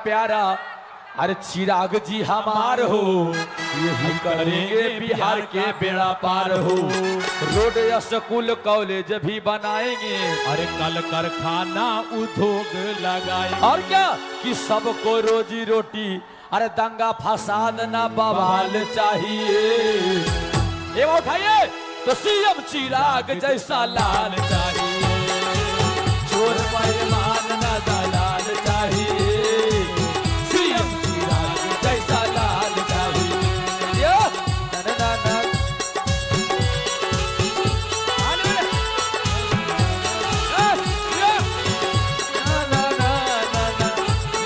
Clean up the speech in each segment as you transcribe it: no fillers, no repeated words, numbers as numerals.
प्यारा, अरे चिराग जी हमार हो, यही करेंगे बिहार के बेड़ा पार हो। रोड स्कूल कॉलेज भी बनाएंगे, अरे कल कारखाना उद्योग लगाएंगे। और क्या कि सबको रोजी रोटी, अरे दंगा फसाद ना बवाल चाहिए। ये उठाइए तो सीएम चिराग जैसा लाल चाहिए, चोर बेईमान ना दलाल चाहिए। सीएम चिराग जैसा लाल चाहिए।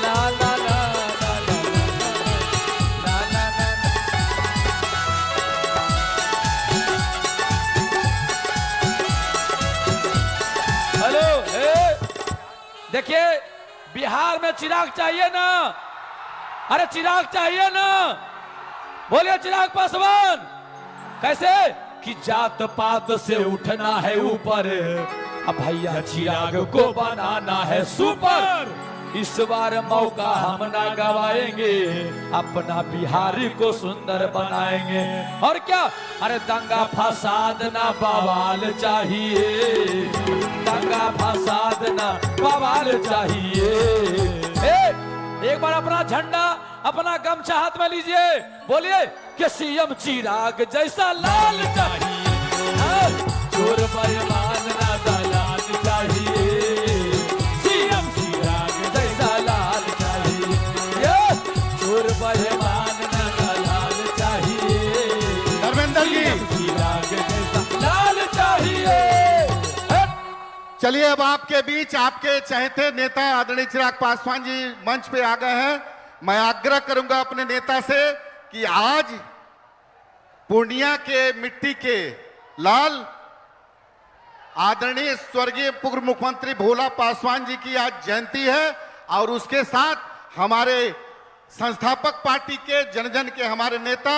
ना ना ना देखिए, बिहार में चिराग चाहिए ना, अरे चिराग चाहिए ना, बोलिए चिराग पासवान। कैसे कि जात पात से उठना है ऊपर, अब भैया चिराग को बनाना है सुपर। इस बार मौका हम ना गवाएंगे, अपना बिहारी को सुंदर बनाएंगे। और क्या, अरे दंगा फसाद ना बवाल चाहिए, दंगा फसाद ना बवाल चाहिए। एक बार अपना झंडा, अपना गमछा हाथ में लीजिए, बोलिए कि सीएम चिराग जैसा लाल चाहिए, चोर बेईमान ना दलाल चाहिए। सीएम चिराग जैसा लाल चाहिए, चोर बेईमान ना दलाल चाहिए। धर्मेंद्र जी, चिराग जैसा लाल चाहिए। चलिए अब आपके बीच आपके चहेते नेता आदरणीय चिराग पासवान जी मंच पे आ गए हैं। मैं आग्रह करूंगा अपने नेता से कि आज पूर्णिया के मिट्टी के लाल आदरणीय स्वर्गीय पूर्व मुख्यमंत्री भोला पासवान जी की आज जयंती है, और उसके साथ हमारे संस्थापक पार्टी के जन जन के हमारे नेता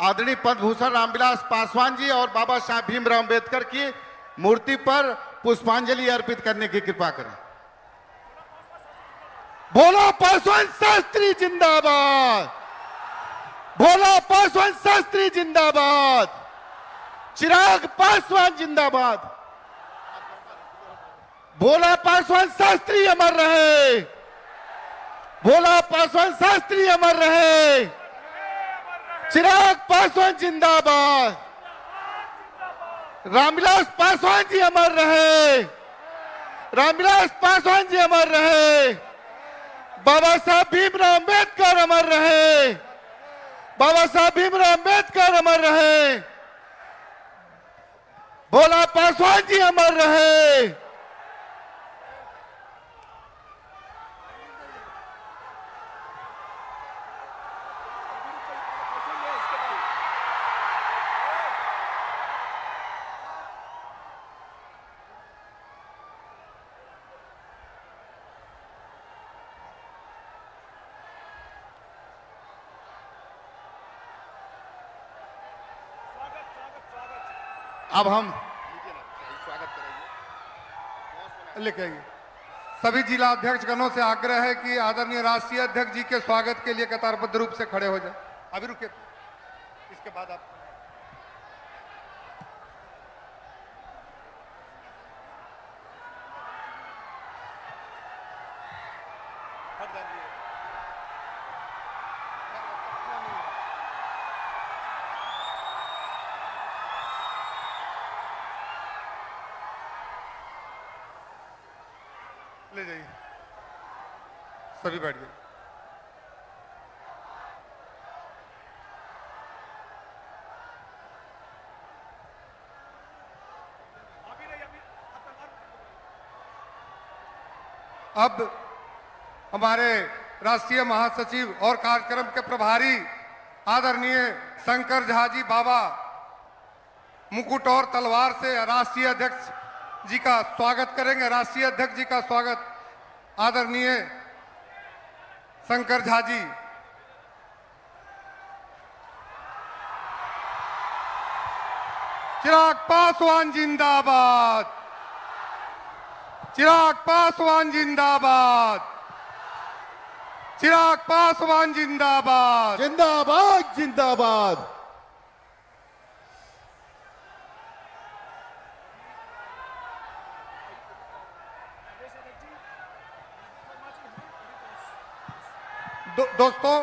आदरणीय पद्म भूषण रामविलास पासवान जी और बाबा साहब भीमराव अंबेडकर की मूर्ति पर पुष्पांजलि अर्पित करने की कृपा करें। भोला पासवान शास्त्री जिंदाबाद, भोला पासवान शास्त्री जिंदाबाद, चिराग पासवान जिंदाबाद। भोला पासवान शास्त्री अमर रहे, भोला पासवान शास्त्री अमर रहे, चिराग पासवान जिंदाबाद, रामविलास पासवान जी अमर रहे, रामविलास पासवान जी अमर रहे, बाबा साहब भीमराव अंबेडकर अमर रहे, बाबा साहब भीमराव अंबेडकर अमर रहे, भोला पासवान जी अमर रहे। अब हम लिखेंगे। सभी जिला अध्यक्ष गणों से आग्रह है कि आदरणीय राष्ट्रीय अध्यक्ष जी के स्वागत के लिए कतारबद्ध रूप से खड़े हो जाए। अभी रुके, इसके बाद आप ले जाइए, सभी बैठ गए। अब हमारे राष्ट्रीय महासचिव और कार्यक्रम के प्रभारी आदरणीय शंकर झा जी बाबा मुकुट और तलवार से राष्ट्रीय अध्यक्ष जी का स्वागत करेंगे। राष्ट्रीय अध्यक्ष जी का स्वागत आदरणीय शंकर झा जी। चिराग पासवान जिंदाबाद, चिराग पासवान जिंदाबाद, चिराग पासवान जिंदाबाद। जिंदाबाद जिंदाबाद। दोस्तों,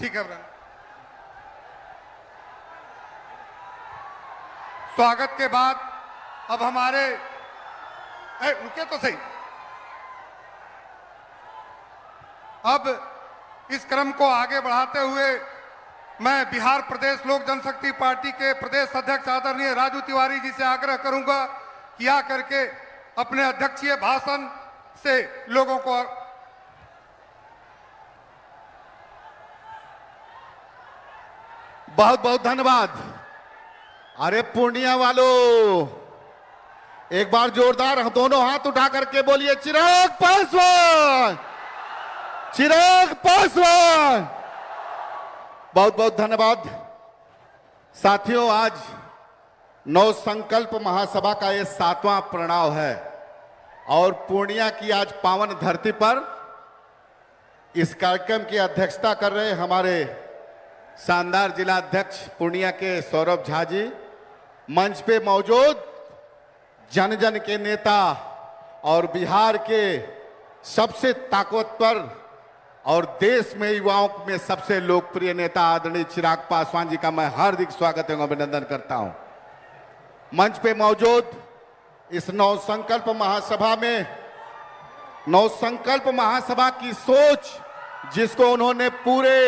ठीक है ब्रन। स्वागत के बाद अब हमारे रुके तो सही। अब इस क्रम को आगे बढ़ाते हुए मैं बिहार प्रदेश लोक जनशक्ति पार्टी के प्रदेश अध्यक्ष आदरणीय राजू तिवारी जी से आग्रह करूंगा कि आ करके अपने अध्यक्षीय भाषण से लोगों को बहुत बहुत धन्यवाद। अरे पूर्णिया वालों, एक बार जोरदार दोनों हाथ उठा करके बोलिए चिराग पासवान, चिराग पासवान। बहुत बहुत धन्यवाद। साथियों, आज नव संकल्प महासभा का यह 7वां प्रणव है और पूर्णिया की आज पावन धरती पर इस कार्यक्रम की अध्यक्षता कर रहे हमारे शानदार जिला अध्यक्ष पूर्णिया के सौरभ झा जी, मंच पे मौजूद जन जन के नेता और बिहार के सबसे ताकतवर और देश में युवाओं में सबसे लोकप्रिय नेता आदरणीय चिराग पासवान जी का मैं हार्दिक स्वागत एवं अभिनंदन करता हूं। मंच पे मौजूद इस नव संकल्प महासभा में, नव संकल्प महासभा की सोच जिसको उन्होंने पूरे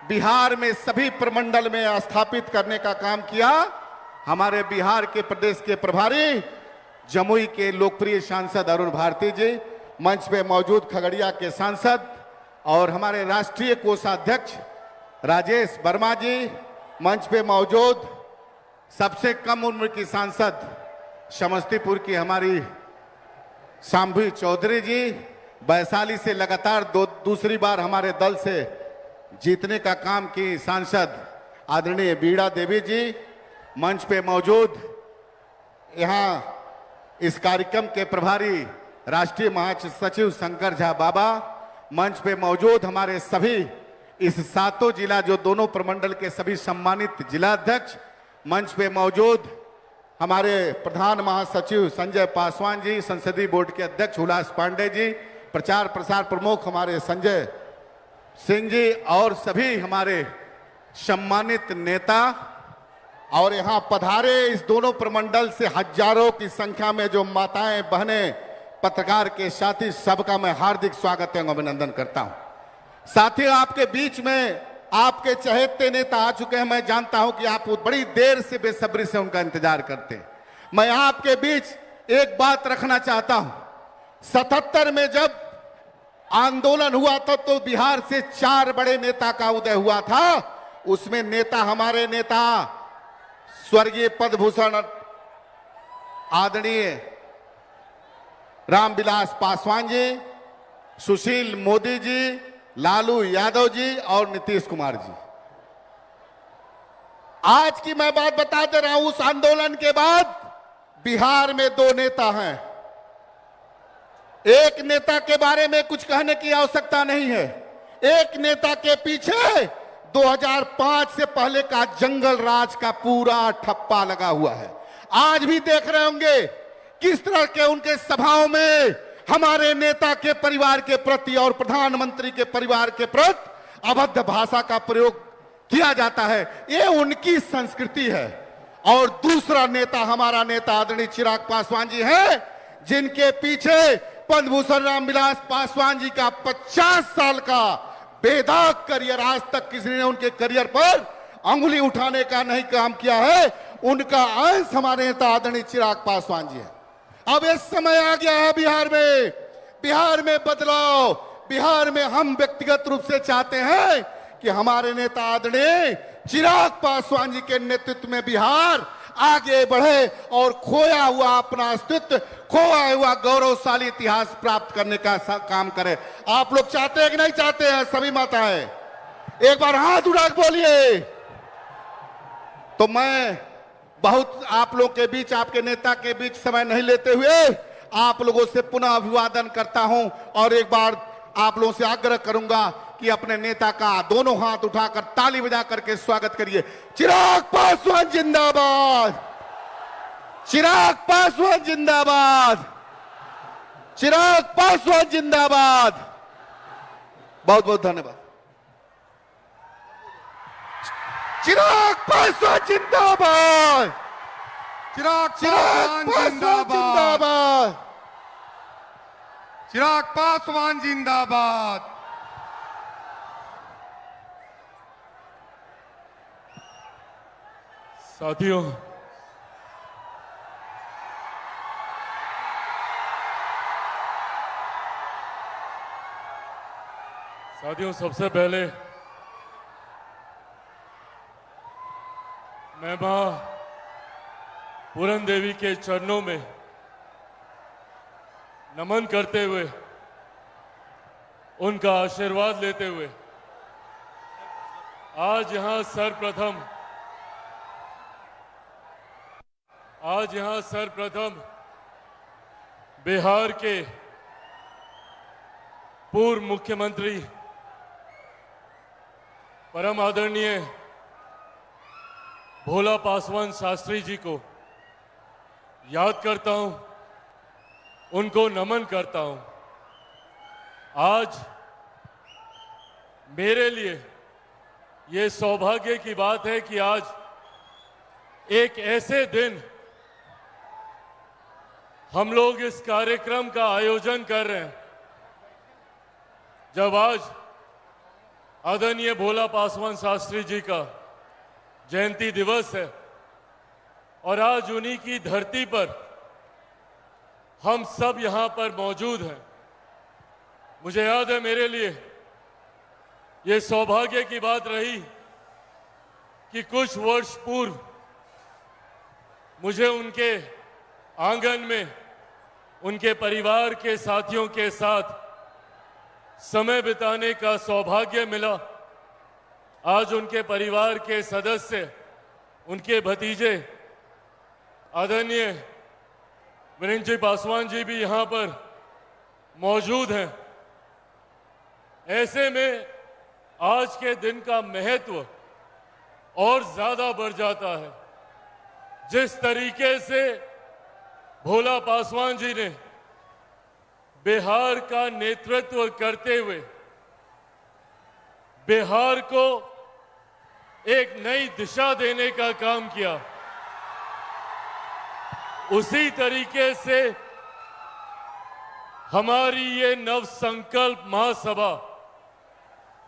बिहार में सभी प्रमंडल में स्थापित करने का काम किया, हमारे बिहार के प्रदेश के प्रभारी जमुई के लोकप्रिय सांसद अरुण भारती जी, मंच पे मौजूद खगड़िया के सांसद और हमारे राष्ट्रीय कोषाध्यक्ष राजेश वर्मा जी, मंच पे मौजूद सबसे कम उम्र की सांसद समस्तीपुर की हमारी शांभवी चौधरी जी, वैशाली से लगातार दूसरी बार हमारे दल से जीतने का काम की सांसद आदरणीय बीड़ा देवी जी, मंच पे मौजूद यहां इस कार्यक्रम के प्रभारी राष्ट्रीय महासचिव शंकर झा बाबा, मंच पे मौजूद हमारे सभी इस 7 जिला जो दोनों प्रमंडल के सभी सम्मानित जिला अध्यक्ष, मंच पे मौजूद हमारे प्रधान महासचिव संजय पासवान जी, संसदीय बोर्ड के अध्यक्ष उल्लास पांडे जी, प्रचार प्रसार प्रमुख हमारे संजय सिंह जी और सभी हमारे सम्मानित नेता और यहां पधारे इस दोनों प्रमंडल से हजारों की संख्या में जो माताएं बहनें पत्रकार के साथी, सबका मैं हार्दिक स्वागत एवं अभिनंदन करता हूं। साथियों, आपके बीच में आपके चहेते नेता आ चुके हैं। मैं जानता हूं कि आप बड़ी देर से बेसब्री से उनका इंतजार करते हैं। मैं आपके बीच एक बात रखना चाहता हूं। 77 में जब आंदोलन हुआ था तो बिहार से 4 बड़े नेता का उदय हुआ था। उसमें नेता हमारे नेता स्वर्गीय पद्मभूषण आदरणीय रामविलास पासवान जी, सुशील मोदी जी, लालू यादव जी और नीतीश कुमार जी। आज की मैं बात बता दे रहा हूं, उस आंदोलन के बाद बिहार में 2 नेता हैं। एक नेता के बारे में कुछ कहने की आवश्यकता नहीं है। एक नेता के पीछे 2005 से पहले का जंगल राज का पूरा ठप्पा लगा हुआ है। आज भी देख रहे होंगे किस तरह के उनके सभाओं में हमारे नेता के परिवार के प्रति और प्रधानमंत्री के परिवार के प्रति अभद्र भाषा का प्रयोग किया जाता है। ये उनकी संस्कृति है। और दूसरा नेता हमारा नेता आदरणीय चिराग पासवान जी हैं, जिनके पीछे पद्मभूषण रामविलास पासवान जी का 50 साल का बेदाग करियर, आज तक किसी ने उनके करियर पर अंगुली उठाने का नहीं काम किया है। उनका अंश हमारे नेता आदरणीय चिराग पासवान जी है। अब ये समय आ गया है बिहार में बदलाव। बिहार में हम व्यक्तिगत रूप से चाहते हैं कि हमारे नेता आदरणीय चिराग पासवान जी के नेतृत्व में बिहार आगे बढ़े और खोया हुआ अपना अस्तित्व, खोया हुआ गौरवशाली इतिहास प्राप्त करने का काम करे। आप लोग चाहते हैं कि नहीं चाहते हैं? सभी माताएं एक बार हाथ उठा के बोलिए। तो मैं बहुत आप लोगों के बीच, आपके नेता के बीच समय नहीं लेते हुए आप लोगों से पुनः अभिवादन करता हूं और एक बार आप लोगों से आग्रह करूंगा कि अपने नेता का दोनों हाथ उठाकर ताली बजा करके स्वागत करिए। चिराग पासवान जिंदाबाद, चिराग पासवान जिंदाबाद, चिराग पासवान जिंदाबाद। बहुत बहुत धन्यवाद। चिराग पासवान जिंदाबाद, चिराग चिराग पासवान पासवान जिंदाबाद, जिंदाबाद। चिराग पासवान जिंदाबाद। साथियों, सबसे पहले मैं मां पूरन देवी के चरणों में नमन करते हुए, उनका आशीर्वाद लेते हुए आज यहां सर्वप्रथम बिहार के पूर्व मुख्यमंत्री परम आदरणीय भोला पासवान शास्त्री जी को याद करता हूं, उनको नमन करता हूं। आज मेरे लिए ये सौभाग्य की बात है कि आज एक ऐसे दिन हम लोग इस कार्यक्रम का आयोजन कर रहे हैं जब आज आदरणीय भोला पासवान शास्त्री जी का जयंती दिवस है और आज उन्हीं की धरती पर हम सब यहां पर मौजूद हैं। मुझे याद है, मेरे लिए ये सौभाग्य की बात रही कि कुछ वर्ष पूर्व मुझे उनके आंगन में उनके परिवार के साथियों के साथ समय बिताने का सौभाग्य मिला। आज उनके परिवार के सदस्य, उनके भतीजे आदरणीय वीरेंद्र जी पासवान जी भी यहां पर मौजूद हैं। ऐसे में आज के दिन का महत्व और ज्यादा बढ़ जाता है। जिस तरीके से भोला पासवान जी ने बिहार का नेतृत्व करते हुए बिहार को एक नई दिशा देने का काम किया, उसी तरीके से हमारी ये नव संकल्प महासभा,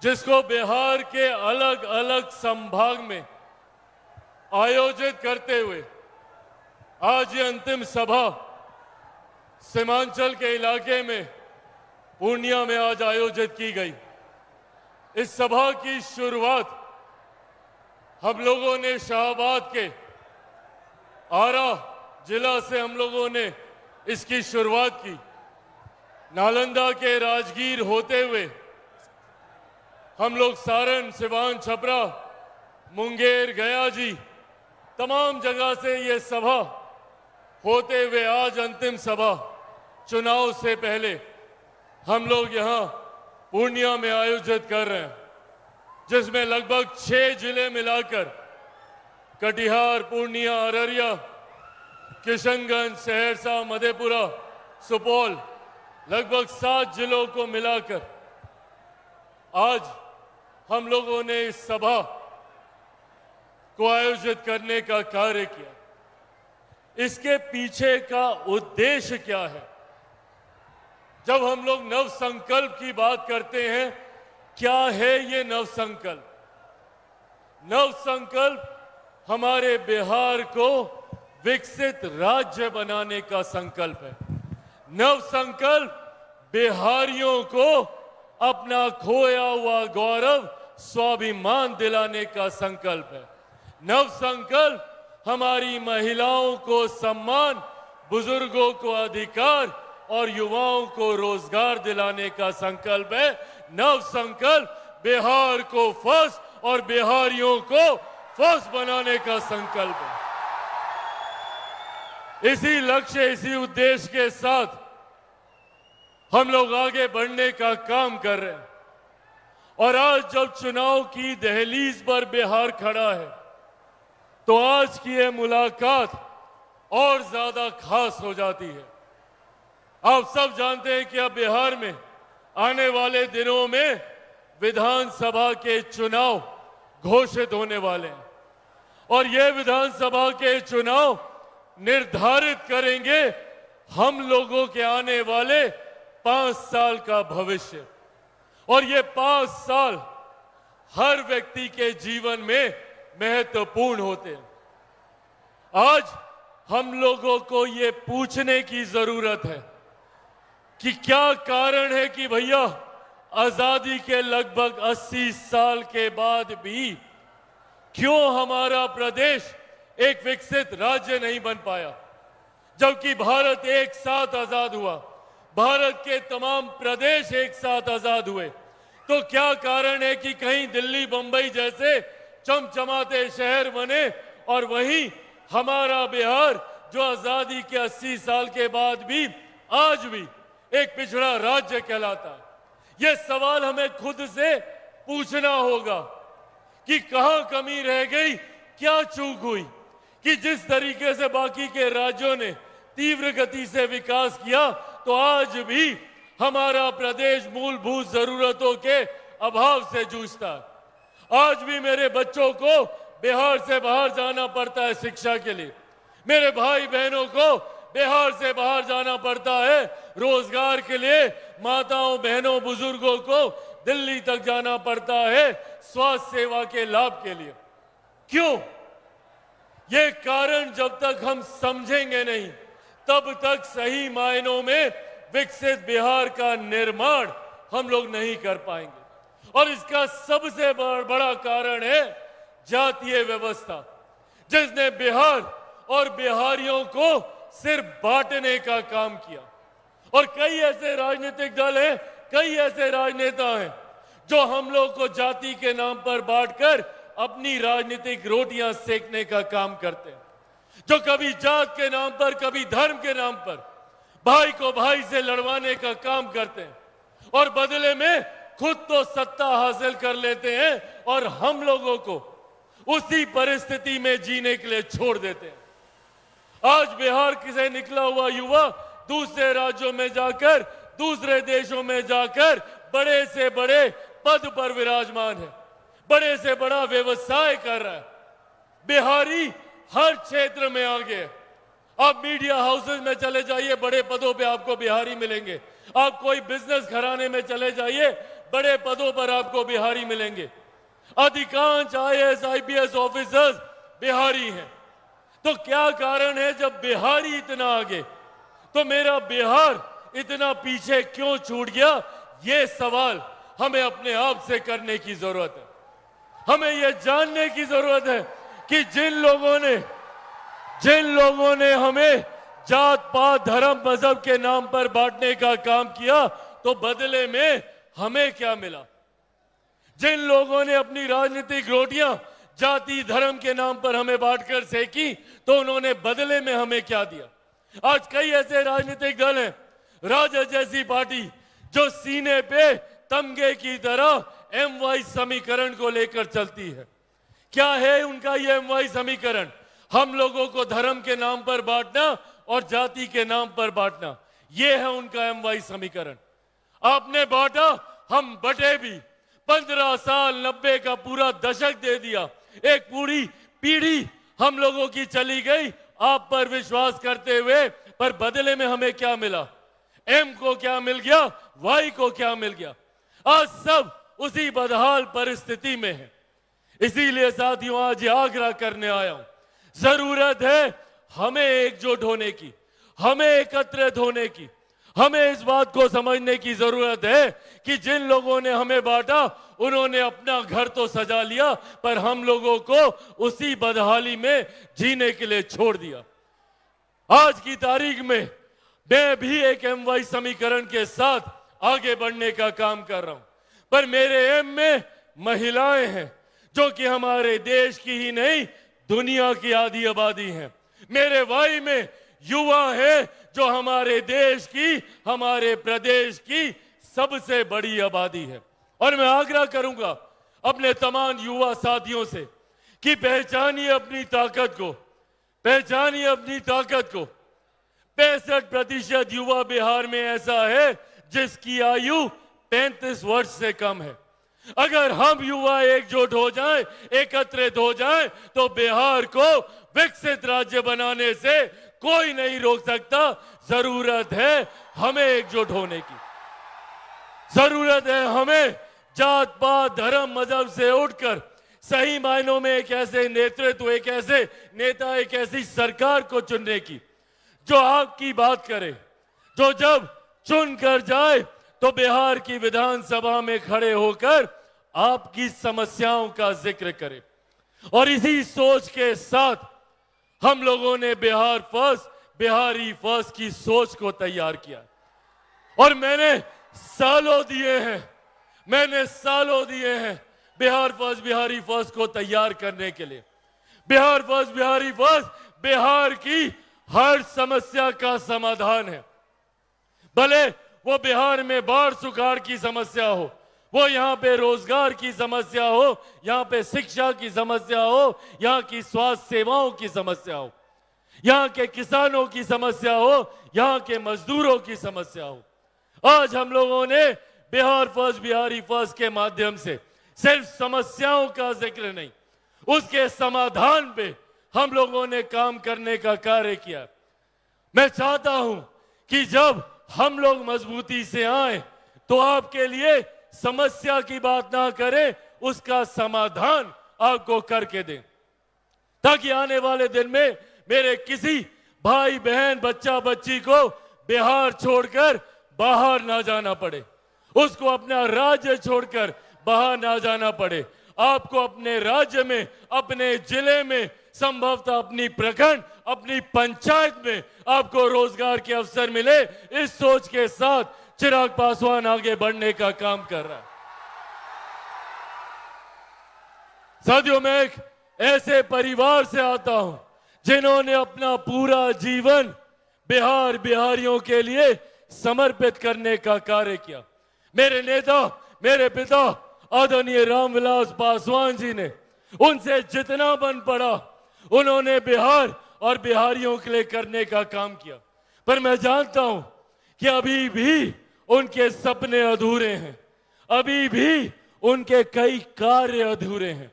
जिसको बिहार के अलग अलग संभाग में आयोजित करते हुए आज ये अंतिम सभा सीमांचल के इलाके में पूर्णिया में आज आयोजित की गई। इस सभा की शुरुआत हम लोगों ने शाहबाद के आरा जिला से हम लोगों ने इसकी शुरुआत की। नालंदा के राजगीर होते हुए हम लोग सारण, सिवान, छपरा, मुंगेर, गया जी, तमाम जगह से ये सभा होते हुए आज अंतिम सभा चुनाव से पहले हम लोग यहां पूर्णिया में आयोजित कर रहे हैं, जिसमें लगभग 6 जिले मिलाकर कटिहार, पूर्णिया, अररिया, किशनगंज, सहरसा, मधेपुरा, सुपौल, लगभग 7 जिलों को मिलाकर आज हम लोगों ने इस सभा को आयोजित करने का कार्य किया। इसके पीछे का उद्देश्य क्या है? जब हम लोग नव संकल्प की बात करते हैं, क्या है ये नव संकल्प? नव संकल्प हमारे बिहार को विकसित राज्य बनाने का संकल्प है। नव संकल्प बिहारियों को अपना खोया हुआ गौरव, स्वाभिमान दिलाने का संकल्प है। नव संकल्प हमारी महिलाओं को सम्मान, बुजुर्गों को अधिकार और युवाओं को रोजगार दिलाने का संकल्प है। नव संकल्प बिहार को फर्स्ट और बिहारियों को फर्स्ट बनाने का संकल्प है। इसी लक्ष्य, इसी उद्देश्य के साथ हम लोग आगे बढ़ने का काम कर रहे हैं। और आज जब चुनाव की दहलीज पर बिहार खड़ा है, तो आज की ये मुलाकात और ज्यादा खास हो जाती है। आप सब जानते हैं कि अब बिहार में आने वाले दिनों में विधानसभा के चुनाव घोषित होने वाले हैं और ये विधानसभा के चुनाव निर्धारित करेंगे हम लोगों के आने वाले 5 साल का भविष्य। और ये 5 साल हर व्यक्ति के जीवन में महत्वपूर्ण होते हैं। आज हम लोगों को ये पूछने की जरूरत है कि क्या कारण है कि भैया आजादी के लगभग 80 साल के बाद भी क्यों हमारा प्रदेश एक विकसित राज्य नहीं बन पाया, जबकि भारत एक साथ आजाद हुआ, भारत के तमाम प्रदेश एक साथ आजाद हुए। तो क्या कारण है कि कहीं दिल्ली, बंबई जैसे चमचमाते शहर बने और वहीं हमारा बिहार जो आजादी के 80 साल के बाद भी आज भी एक पिछड़ा राज्य कहलाता है। यह सवाल हमें खुद से पूछना होगा कि कहां कमी रह गई, क्या चूक हुई कि जिस तरीके से बाकी के राज्यों ने तीव्र गति से विकास किया, तो आज भी हमारा प्रदेश मूलभूत जरूरतों के अभाव से जूझता है। आज भी मेरे बच्चों को बिहार से बाहर जाना पड़ता है शिक्षा के लिए, मेरे भाई बहनों को बिहार से बाहर जाना पड़ता है रोजगार के लिए, माताओं बहनों बुजुर्गों को दिल्ली तक जाना पड़ता है स्वास्थ्य सेवा के लाभ के लिए। क्यों? ये कारण जब तक हम समझेंगे नहीं, तब तक सही मायनों में विकसित बिहार का निर्माण हम लोग नहीं कर पाएंगे। और इसका सबसे बड़ा कारण है जातीय व्यवस्था, जिसने बिहार और बिहारियों को सिर्फ बांटने का काम किया। और कई ऐसे राजनीतिक दल हैं, कई ऐसे राजनेता हैं जो हम लोग को जाति के नाम पर बांटकर अपनी राजनीतिक रोटियां सेकने का काम करते हैं, जो कभी जात के नाम पर, कभी धर्म के नाम पर भाई को भाई से लड़वाने का काम करते हैं और बदले में खुद तो सत्ता हासिल कर लेते हैं और हम लोगों को उसी परिस्थिति में जीने के लिए छोड़ देते हैं। आज बिहार से निकला हुआ युवा दूसरे राज्यों में जाकर, दूसरे देशों में जाकर बड़े से बड़े पद पर विराजमान है, बड़े से बड़ा व्यवसाय कर रहा है। बिहारी हर क्षेत्र में आगे है। आप मीडिया हाउसेज में चले जाइए, बड़े पदों पे आपको बिहारी मिलेंगे। आप कोई बिजनेस घराने में चले जाइए, बड़े पदों पर आपको बिहारी मिलेंगे। अधिकांश IAS IPS ऑफिसर्स बिहारी हैं। तो क्या कारण है जब बिहारी इतना आगे, तो मेरा बिहार इतना पीछे क्यों छूट गया? ये सवाल हमें अपने आप से करने की जरूरत है। हमें यह जानने की जरूरत है कि जिन लोगों ने हमें जात पात धर्म मजहब के नाम पर बांटने का काम किया, तो बदले में हमें क्या मिला? जिन लोगों ने अपनी राजनीतिक रोटियां जाति धर्म के नाम पर हमें बांटकर सेकी, तो उन्होंने बदले में हमें क्या दिया? आज कई ऐसे राजनीतिक दल हैं, राजद जैसी पार्टी, जो सीने पे तमगे की तरह MY समीकरण को लेकर चलती है। क्या है उनका ये MY समीकरण? हम लोगों को धर्म के नाम पर बांटना और जाति के नाम पर बांटना, यह है उनका MY समीकरण। आपने बांटा, हम बटे भी। 15 साल 90 का पूरा दशक दे दिया, एक पूरी पीढ़ी हम लोगों की चली गई आप पर विश्वास करते हुए, पर बदले में हमें क्या मिला? M को क्या मिल गया, Y को क्या मिल गया? आज सब उसी बदहाल परिस्थिति में है। इसीलिए साथियों आज आग्रह करने आया हूं, जरूरत है हमें एकजुट होने की, हमें एकत्रित होने की, हमें इस बात को समझने की जरूरत है कि जिन लोगों ने हमें बांटा उन्होंने अपना घर तो सजा लिया, पर हम लोगों को उसी बदहाली में जीने के लिए छोड़ दिया। आज की तारीख में मैं भी एक MY समीकरण के साथ आगे बढ़ने का काम कर रहा हूं, पर मेरे एम में महिलाएं हैं जो कि हमारे देश की ही नहीं दुनिया की आधी आबादी हैं। मेरे वाई में युवा है जो हमारे देश की, हमारे प्रदेश की सबसे बड़ी आबादी है। और मैं आग्रह करूंगा अपने तमाम युवा साथियों से कि पहचानिए अपनी ताकत को, पहचानिए अपनी ताकत को। 65% युवा बिहार में ऐसा है जिसकी आयु 35 वर्ष से कम है। अगर हम युवा एकजुट हो जाएं, एकत्रित हो जाएं, तो बिहार को विकसित राज्य बनाने से कोई नहीं रोक सकता। जरूरत है हमें एकजुट होने की, जरूरत है हमें जात पात धर्म मजहब से उठकर सही मायनों में एक ऐसे नेतृत्व, एक ऐसे नेता, एक ऐसी सरकार को चुनने की जो आपकी बात करे, जो जब चुन कर जाए तो बिहार की विधानसभा में खड़े होकर आपकी समस्याओं का जिक्र करे। और इसी सोच के साथ हम लोगों ने बिहार फर्स्ट, बिहारी फर्स्ट की सोच को तैयार किया। और मैंने सालों दिए हैं बिहार फर्स्ट, बिहारी फर्स्ट को तैयार करने के लिए। बिहार फर्स्ट, बिहारी फर्स्ट बिहार की हर समस्या का समाधान है। भले वो बिहार में बाढ़ सुखाड़ की समस्या हो, वो यहाँ पे रोजगार की समस्या हो, यहाँ पे शिक्षा की समस्या हो, यहाँ की स्वास्थ्य सेवाओं की समस्या हो, यहाँ के किसानों की समस्या हो, यहाँ के मजदूरों की समस्या हो। आज हम लोगों ने बिहार फर्स्ट, बिहारी फर्स्ट के माध्यम से सिर्फ समस्याओं का जिक्र नहीं, उसके समाधान पे हम लोगों ने काम करने का कार्य किया। मैं चाहता हूं कि जब हम लोग मजबूती से आए तो आपके लिए समस्या की बात ना करें, उसका समाधान आपको करके दें, ताकि आने वाले दिन में मेरे किसी भाई बहन बच्चा बच्ची को बिहार छोड़कर बाहर ना जाना पड़े, उसको अपना राज्य छोड़कर बाहर ना जाना पड़े। आपको अपने राज्य में, अपने जिले में, संभवतः अपनी प्रखंड, अपनी पंचायत में आपको रोजगार के अवसर मिले। इस सोच के साथ चिराग पासवान आगे बढ़ने का काम कर रहा है। साथियों, मैं एक ऐसे परिवार से आता हूं जिन्होंने अपना पूरा जीवन बिहार, बिहारियों के लिए समर्पित करने का कार्य किया। मेरे नेता, मेरे पिता आदरणीय रामविलास पासवान जी ने, उनसे जितना बन पड़ा उन्होंने बिहार और बिहारियों के लिए करने का काम किया। पर मैं जानता हूं कि अभी भी उनके सपने अधूरे हैं, अभी भी उनके कई कार्य अधूरे हैं।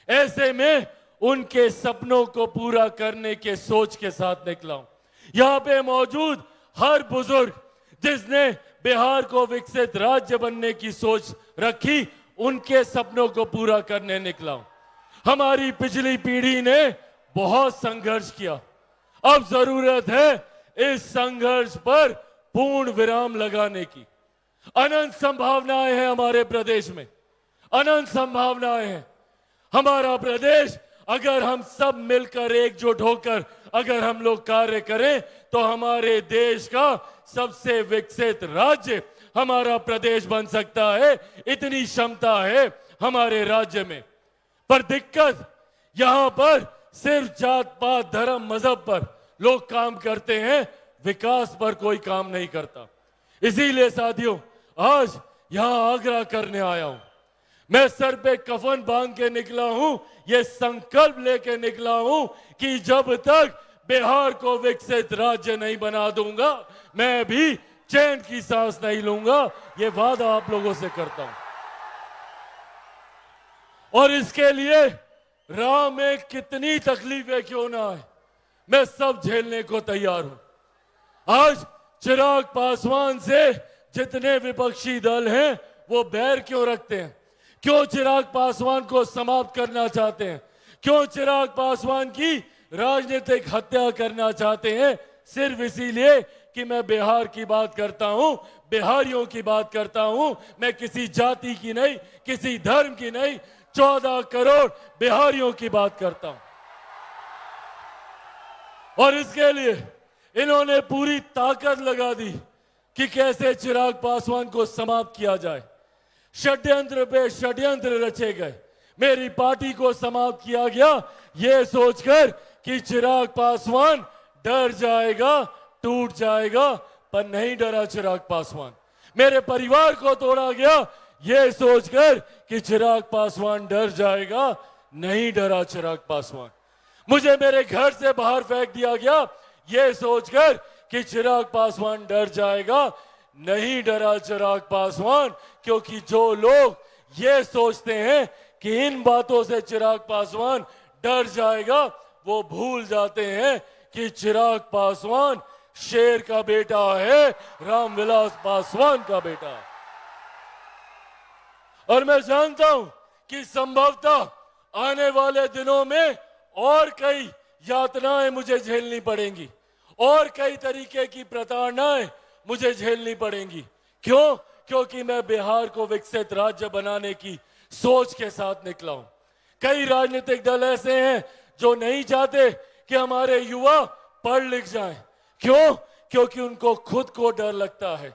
ऐसे में उनके सपनों को पूरा करने के सोच के साथ निकला हूं। यहां पे मौजूद हर बुजुर्ग जिसने बिहार को विकसित राज्य बनने की सोच रखी, उनके सपनों को पूरा करने निकला हूं। हमारी पिछली पीढ़ी ने बहुत संघर्ष किया, अब जरूरत है इस संघर्ष पर पूर्ण विराम लगाने की। अनंत संभावनाएं हैं हमारे प्रदेश में, अनंत संभावनाएं हैं। हमारा प्रदेश, अगर हम सब मिलकर एकजुट होकर अगर हम लोग कार्य करें तो हमारे देश का सबसे विकसित राज्य हमारा प्रदेश बन सकता है। इतनी क्षमता है हमारे राज्य में। पर दिक्कत यहां पर सिर्फ जात पात धर्म मजहब पर लोग काम करते हैं, विकास पर कोई काम नहीं करता। इसीलिए साथियों, आज यहां आग्रह करने आया हूं। मैं सर पे कफन बांध के निकला हूं, ये संकल्प लेके निकला हूं कि जब तक बिहार को विकसित राज्य नहीं बना दूंगा, मैं भी चैन की सांस नहीं लूंगा। ये वादा आप लोगों से करता हूं। और इसके लिए राह में कितनी तकलीफें क्यों ना आए, मैं सब झेलने को तैयार हूं। आज चिराग पासवान से जितने विपक्षी दल हैं वो बैर क्यों रखते हैं? क्यों चिराग पासवान को समाप्त करना चाहते हैं? क्यों चिराग पासवान की राजनीतिक हत्या करना चाहते हैं? सिर्फ इसीलिए कि मैं बिहार की बात करता हूं, बिहारियों की बात करता हूं, मैं किसी जाति की नहीं, किसी धर्म की नहीं, 14 करोड़ बिहारियों की बात करता हूं। और इसके लिए इन्होंने पूरी ताकत लगा दी कि कैसे चिराग पासवान को समाप्त किया जाए। षड्यंत्र पे षड्यंत्र रचे गए, मेरी पार्टी को समाप्त किया गया ये सोचकर कि चिराग पासवान डर जाएगा, टूट जाएगा, पर नहीं डरा चिराग पासवान। मेरे परिवार को तोड़ा गया ये सोचकर कि चिराग पासवान डर जाएगा, नहीं डरा चिराग पासवान। मुझे मेरे घर से बाहर फेंक दिया गया ये सोचकर कि चिराग पासवान डर जाएगा, नहीं डरा चिराग पासवान। क्योंकि जो लोग ये सोचते हैं कि इन बातों से चिराग पासवान डर जाएगा, वो भूल जाते हैं कि चिराग पासवान शेर का बेटा है, रामविलास पासवान का बेटा है। और मैं जानता हूं कि संभवतः आने वाले दिनों में और कई यातनाएं मुझे झेलनी पड़ेंगी, और कई तरीके की प्रताड़नाएं मुझे झेलनी पड़ेंगी। क्यों? क्योंकि मैं बिहार को विकसित राज्य बनाने की सोच के साथ निकला हूं। कई राजनीतिक दल ऐसे हैं जो नहीं चाहते कि हमारे युवा पढ़ लिख जाएं। क्यों? क्योंकि उनको खुद को डर लगता है।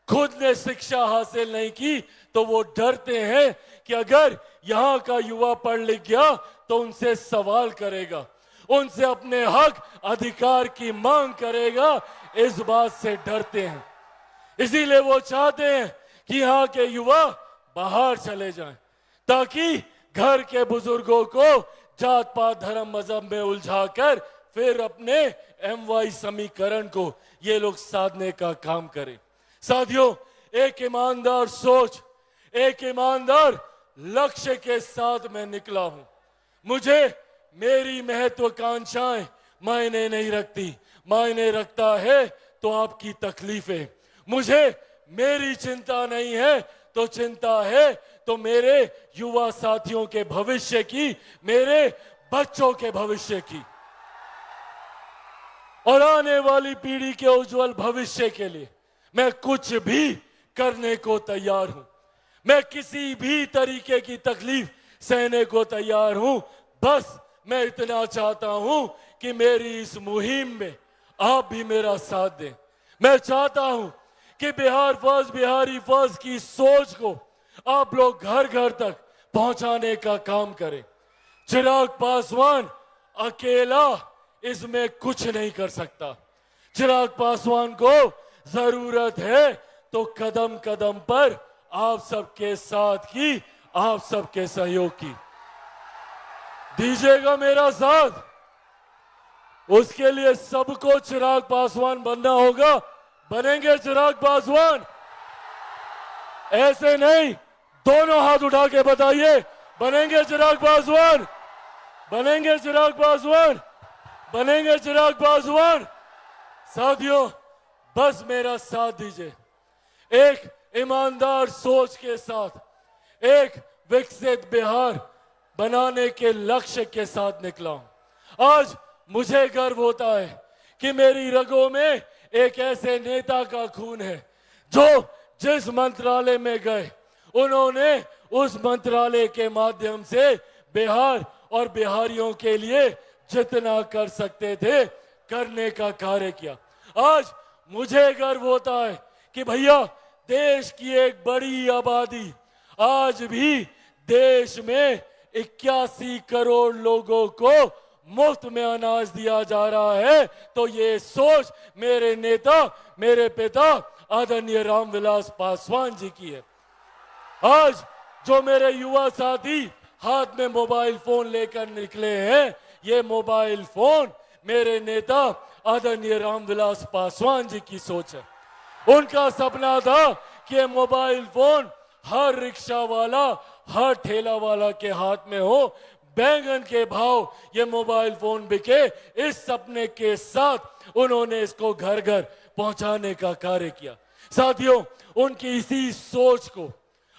खुद ने शिक्षा हासिल नहीं की तो वो डरते हैं कि अगर यहाँ का युवा पढ़ लिख गया तो उनसे सवाल करेगा, उनसे अपने हक अधिकार की मांग करेगा। इस बात से डरते हैं, इसीलिए वो चाहते हैं कि यहाँ के युवा बाहर चले जाएं, ताकि घर के बुजुर्गों को जात पात धर्म मजहब में उलझाकर फिर अपने MY समीकरण को ये लोग साधने का काम करें। साथियों, एक ईमानदार सोच, एक ईमानदार लक्ष्य के साथ मैं निकला हूं। मुझे मेरी महत्वाकांक्षाएं मायने नहीं रखती, मायने रखता है तो आपकी तकलीफें। मुझे मेरी चिंता नहीं है तो चिंता है तो मेरे युवा साथियों के भविष्य की, मेरे बच्चों के भविष्य की, और आने वाली पीढ़ी के उज्जवल भविष्य के लिए मैं कुछ भी करने को तैयार हूं। मैं किसी भी तरीके की तकलीफ सहने को तैयार हूं। बस मैं इतना चाहता हूं कि मेरी इस मुहिम में आप भी मेरा साथ दें। मैं चाहता हूं कि बिहार फर्स्ट, बिहारी फर्स्ट की सोच को आप लोग घर घर तक पहुंचाने का काम करें। चिराग पासवान अकेला इसमें कुछ नहीं कर सकता। चिराग पासवान को जरूरत है तो कदम कदम पर आप सबके साथ की, आप सबके सहयोग की। दीजिएगा मेरा साथ। उसके लिए सबको चिराग पासवान बनना होगा। बनेंगे चिराग पासवान? ऐसे नहीं, दोनों हाथ उठा के बताइए, बनेंगे चिराग पासवान? बनेंगे चिराग पासवान? बनेंगे चिराग पासवान? साथियों, बस मेरा साथ दीजिए। एक ईमानदार सोच के साथ, एक विकसित बिहार बनाने के लक्ष्य के साथ निकला हूं। आज मुझे गर्व होता है कि मेरी रगों में एक ऐसे नेता का खून है जो जिस मंत्रालय में गए उन्होंने उस मंत्रालय के माध्यम से बिहार और बिहारियों के लिए जितना कर सकते थे करने का कार्य किया। आज मुझे गर्व होता है कि भैया, देश की एक बड़ी आबादी, आज भी देश में 81 करोड़ लोगों को मुफ्त में अनाज दिया जा रहा है। तो ये सोच मेरे नेता, मेरे पिता आदरणीय रामविलास पासवान जी की है। आज जो मेरे युवा साथी हाथ में मोबाइल फोन लेकर निकले हैं, ये मोबाइल फोन मेरे नेता आदरणीय रामविलास पासवान जी की सोच है। उनका सपना था कि ये मोबाइल फोन हर रिक्शा वाला, हर ठेला वाला के हाथ में हो, बैंगन के भाव ये मोबाइल फोन बिके। इस सपने के साथ उन्होंने इसको घर घर पहुंचाने का कार्य किया। साथियों, उनकी इसी सोच को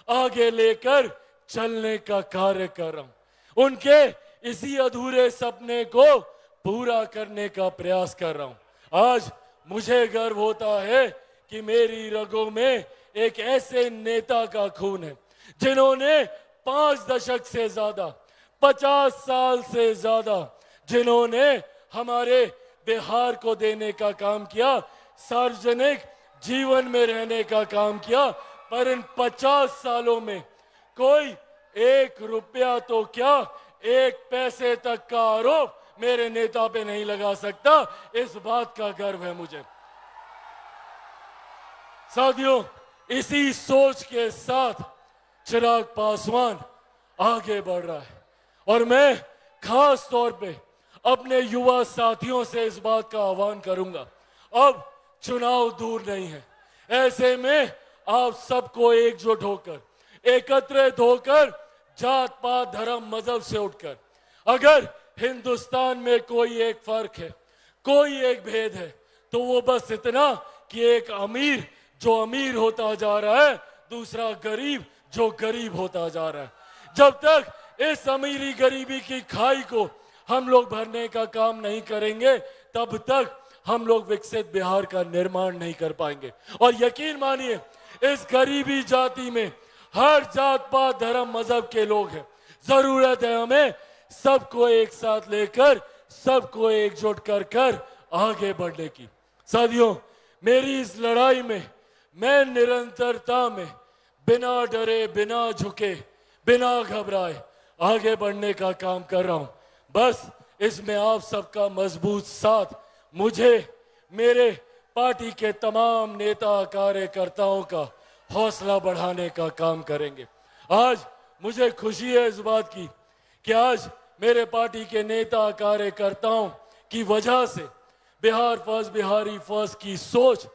आगे लेकर चलने का कार्य कर रहा हूं। उनके इसी अधूरे सपने को पूरा करने का प्रयास कर रहा हूं। आज मुझे गर्व होता है कि मेरी रगों में एक ऐसे नेता का खून है जिन्होंने 5 दशक से ज्यादा, 50 साल से ज्यादा जिन्होंने हमारे बिहार को देने का काम किया, सार्वजनिक जीवन में रहने का काम किया। पर इन 50 सालों में कोई 1 रुपया तो क्या, 1 पैसे तक का आरोप मेरे नेता पे नहीं लगा सकता। इस बात का गर्व है मुझे। साथियों, इसी सोच के साथ चिराग पासवान आगे बढ़ रहा है और मैं खास तौर पे अपने युवा साथियों से इस बात का आह्वान करूंगा। अब चुनाव दूर नहीं है, ऐसे में आप सबको एकजुट होकर, एकत्रित होकर, जात पात धर्म मजहब से उठकर, अगर हिंदुस्तान में कोई एक फर्क है, कोई एक भेद है, तो वो बस इतना कि एक अमीर जो अमीर होता जा रहा है, दूसरा गरीब जो गरीब होता जा रहा है। जब तक इस अमीरी गरीबी की खाई को हम लोग भरने का काम नहीं करेंगे, तब तक हम लोग विकसित बिहार का निर्माण नहीं कर पाएंगे। और यकीन मानिए, इस गरीबी जाति में हर जात पात धर्म मजहब के लोग हैं। जरूरत है हमें सबको एक साथ लेकर, सबको एकजुट कर आगे बढ़ने की। साथियों, मेरी इस लड़ाई में मैं निरंतरता में बिना डरे, बिना झुके, बिना घबराए आगे बढ़ने का काम कर रहा हूं। बस इसमें आप सबका मजबूत साथ मुझे, मेरे पार्टी के तमाम नेता कार्यकर्ताओं का हौसला बढ़ाने का काम करेंगे। आज मुझे खुशी है इस बात की कि आज मेरे पार्टी के नेता कार्यकर्ताओं की वजह से बिहार फर्स्ट, बिहारी फर्स्ट की सोच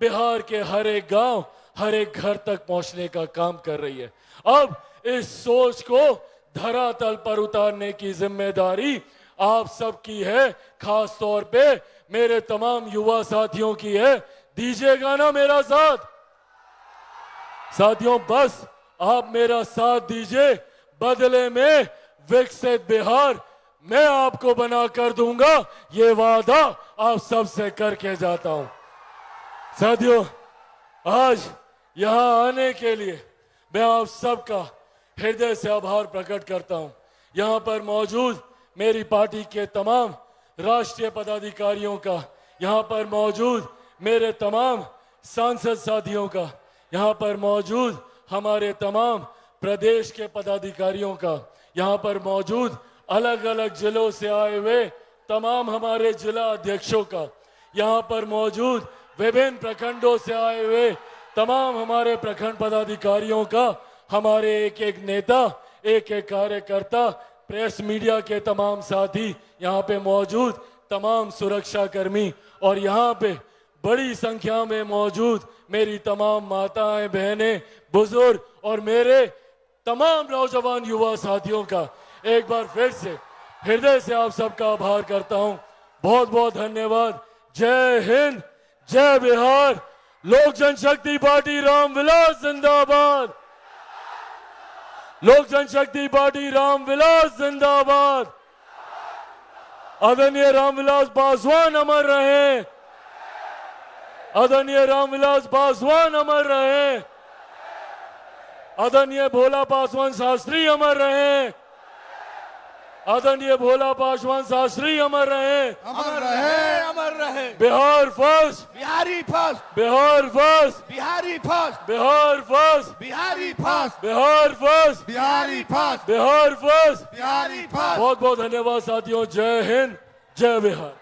बिहार के हर एक गांव, हर एक घर तक पहुंचने का काम कर रही है। अब इस सोच को धरातल पर उतारने की जिम्मेदारी आप सबकी है, खास तौर पे मेरे तमाम युवा साथियों की है। दीजिएगा ना मेरा साथ? साथियों, बस आप मेरा साथ दीजिए, बदले में विकसित बिहार मैं आपको बना कर दूंगा, ये वादा आप सबसे करके जाता हूं। साथियों, आज यहां आने के लिए मैं आप सबका हृदय से आभार प्रकट करता हूं। यहां पर मौजूद मेरी पार्टी के तमाम राष्ट्रीय पदाधिकारियों का, यहां पर मौजूद मेरे तमाम सांसद साथियों का, यहां पर मौजूद हमारे तमाम प्रदेश के पदाधिकारियों का, यहां पर मौजूद अलग अलग जिलों से आए हुए तमाम हमारे जिला अध्यक्षों का, यहां पर मौजूद विभिन्न प्रखंडों से आए हुए तमाम हमारे प्रखंड पदाधिकारियों का, हमारे एक एक नेता, एक एक कार्यकर्ता, प्रेस मीडिया के तमाम साथी, यहाँ पे मौजूद तमाम सुरक्षा कर्मी और यहाँ पे बड़ी संख्या में मौजूद मेरी तमाम माताएं, बहनें, बुजुर्ग और मेरे तमाम नौजवान युवा साथियों का एक बार फिर से हृदय से आप सबका आभार करता हूं। बहुत बहुत धन्यवाद। जय हिंद, जय बिहार। लोक जनशक्ति पार्टी रामविलास जिंदाबाद। लोक जनशक्ति पार्टी रामविलास जिंदाबाद। आदरणीय रामविलास पासवान अमर रहे। आदरणीय रामविलास पासवान अमर रहे। आदरणीय भोला पासवान शास्त्री अमर रहे। आदरणीय भोला पासवान शास्त्री अमर रहे। अमर रहे, अमर रहे। Bihar first, Bihari first, Bihar first, Bihari first, Bihar first, Bihari first, Bihar first, Bihari first, Bihar first. Bihari first. बहुत बहुत धन्यवाद साथियों। जय हिंद, जय बिहार।